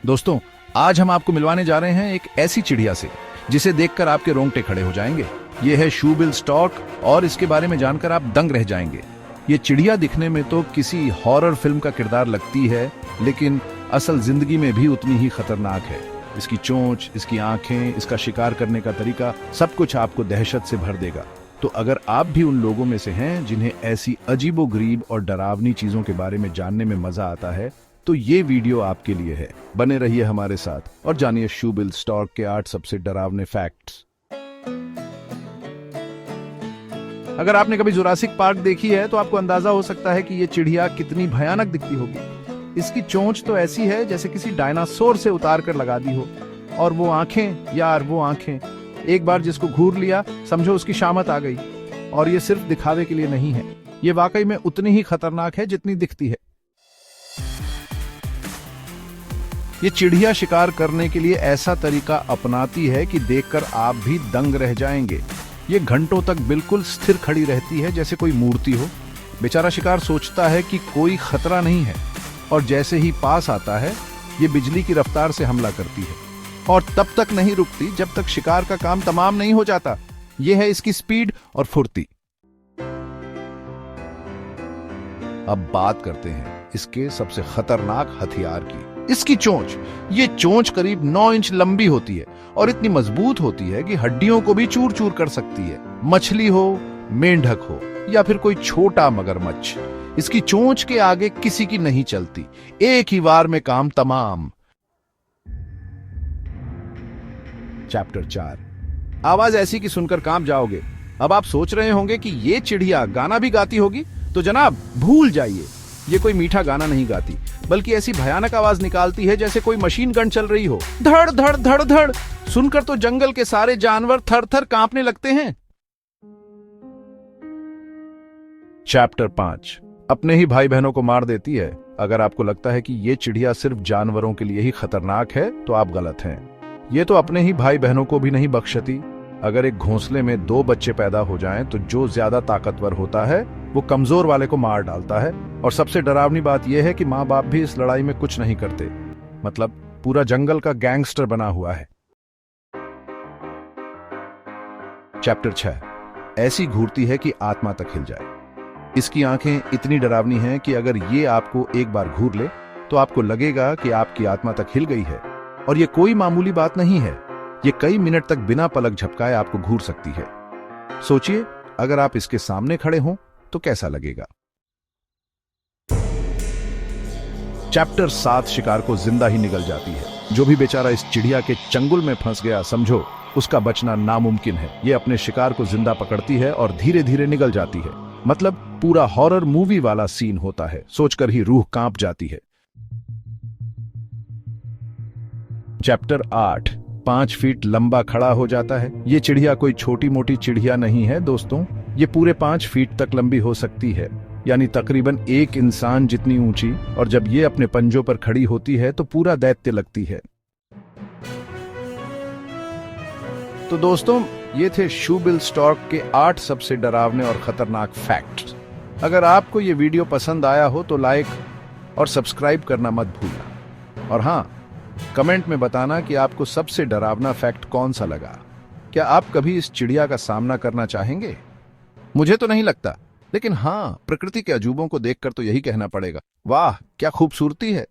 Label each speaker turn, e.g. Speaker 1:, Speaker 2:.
Speaker 1: दोस्तों, आज हम आपको मिलवाने जा रहे हैं एक ऐसी चिड़िया से जिसे देखकर आपके रोंगटे खड़े हो जाएंगे। ये है शूबिल स्टॉर्क और इसके बारे में जानकर आप दंग रह जाएंगे। ये चिड़िया दिखने में तो किसी हॉरर फिल्म का किरदार लगती है, लेकिन असल जिंदगी में भी उतनी ही खतरनाक है। इसकी चोंच, इसकी आंखें, इसका शिकार करने का तरीका, सब कुछ आपको दहशत से भर देगा। तो अगर आप भी उन लोगों में से हैं जिन्हें ऐसी अजीबोगरीब और डरावनी चीजों के बारे में जानने में मजा आता है, तो ये वीडियो आपके लिए है। बने रहिए हमारे साथ और जानिए शूबिल स्टॉर्क के 8 सबसे डरावने फैक्ट्स। अगर आपने कभी जुरासिक पार्क देखी है तो आपको अंदाजा हो सकता है कि ये चिड़िया कितनी भयानक दिखती होगी। इसकी चोंच तो ऐसी है जैसे किसी डायनासोर से उतार कर लगा दी हो, और वो आंखें, यार वो आंखें, एक बार जिसको घूर लिया समझो उसकी शामत आ गई। और ये सिर्फ दिखावे के लिए नहीं है, ये वाकई में उतनी ही खतरनाक है जितनी दिखती है। ये चिड़िया शिकार करने के लिए ऐसा तरीका अपनाती है कि देखकर आप भी दंग रह जाएंगे। ये घंटों तक बिल्कुल स्थिर खड़ी रहती है जैसे कोई मूर्ति हो। बेचारा शिकार सोचता है कि कोई खतरा नहीं है, और जैसे ही पास आता है ये बिजली की रफ्तार से हमला करती है, और तब तक नहीं रुकती जब तक शिकार का काम तमाम नहीं हो जाता। यह है इसकी स्पीड और फुर्ती। अब बात करते हैं इसके सबसे खतरनाक हथियार की, इसकी चोंच। ये चोंच करीब 9 इंच लंबी होती है और इतनी मजबूत होती है कि हड्डियों को भी चूर चूर कर सकती है। मछली हो, मेंढक हो या फिर कोई छोटा मगरमच्छ, इसकी चोंच के आगे किसी की नहीं चलती। एक ही वार में काम तमाम। चैप्टर 4, आवाज ऐसी कि सुनकर कांप जाओगे। अब आप सोच रहे होंगे कि ये चिड़िया गाना भी गाती होगी, तो जनाब भूल जाइए। ये कोई मीठा गाना नहीं गाती, बल्कि ऐसी भयानक आवाज निकालती है जैसे कोई मशीन गन चल रही हो। धड़ धड़ धड़ धड़। सुनकर तो जंगल के सारे जानवर थर थर कांपने लगते हैं। चैप्टर 5, अपने ही भाई बहनों को मार देती है। अगर आपको लगता है कि ये चिड़िया सिर्फ जानवरों के लिए ही खतरनाक है तो आप गलत हैं। ये तो अपने ही भाई बहनों को भी नहीं बख्शती। अगर एक घोंसले में 2 बच्चे पैदा हो जाएं तो जो ज्यादा ताकतवर होता है वो कमजोर वाले को मार डालता है। और सबसे डरावनी बात यह है कि माँ बाप भी इस लड़ाई में कुछ नहीं करते। मतलब पूरा जंगल का गैंगस्टर बना हुआ है। चैप्टर 6, ऐसी घूरती है कि आत्मा तक हिल जाए। इसकी आंखें इतनी डरावनी हैं कि अगर ये आपको एक बार घूर ले तो आपको लगेगा कि आपकी आत्मा तक हिल गई है। और ये कोई मामूली बात नहीं है, ये कई मिनट तक बिना पलक झपकाए आपको घूर सकती है। सोचिए, अगर आप इसके सामने खड़े हों तो कैसा लगेगा। चैप्टर 7, शिकार को जिंदा ही निगल जाती है। जो भी बेचारा इस चिड़िया के चंगुल में फंस गया, समझो उसका बचना नामुमकिन है। ये अपने शिकार को जिंदा पकड़ती है और धीरे धीरे निगल जाती है। मतलब पूरा हॉरर मूवी वाला सीन होता है, सोचकर ही रूह कांप जाती है। चैप्टर 8, 5 फीट लंबा खड़ा हो जाता है। ये चिड़िया कोई छोटी मोटी चिड़िया नहीं है दोस्तों, ये पूरे 5 फीट तक लंबी हो सकती है, यानी तकरीबन एक इंसान जितनी ऊंची। और जब ये अपने पंजों पर खड़ी होती है तो पूरा दैत्य लगती है। तो दोस्तों, ये थे शूबिल स्टॉर्क के 8 सबसे डरावने और खतरनाक फैक्ट्स। अगर आपको ये वीडियो पसंद आया हो तो लाइक और सब्सक्राइब करना मत भूलना। और हाँ, कमेंट में बताना कि आपको सबसे डरावना फैक्ट कौन सा लगा। क्या आप कभी इस चिड़िया का सामना करना चाहेंगे? मुझे तो नहीं लगता, लेकिन हाँ, प्रकृति के अजूबों को देखकर तो यही कहना पड़ेगा, वाह क्या खूबसूरती है।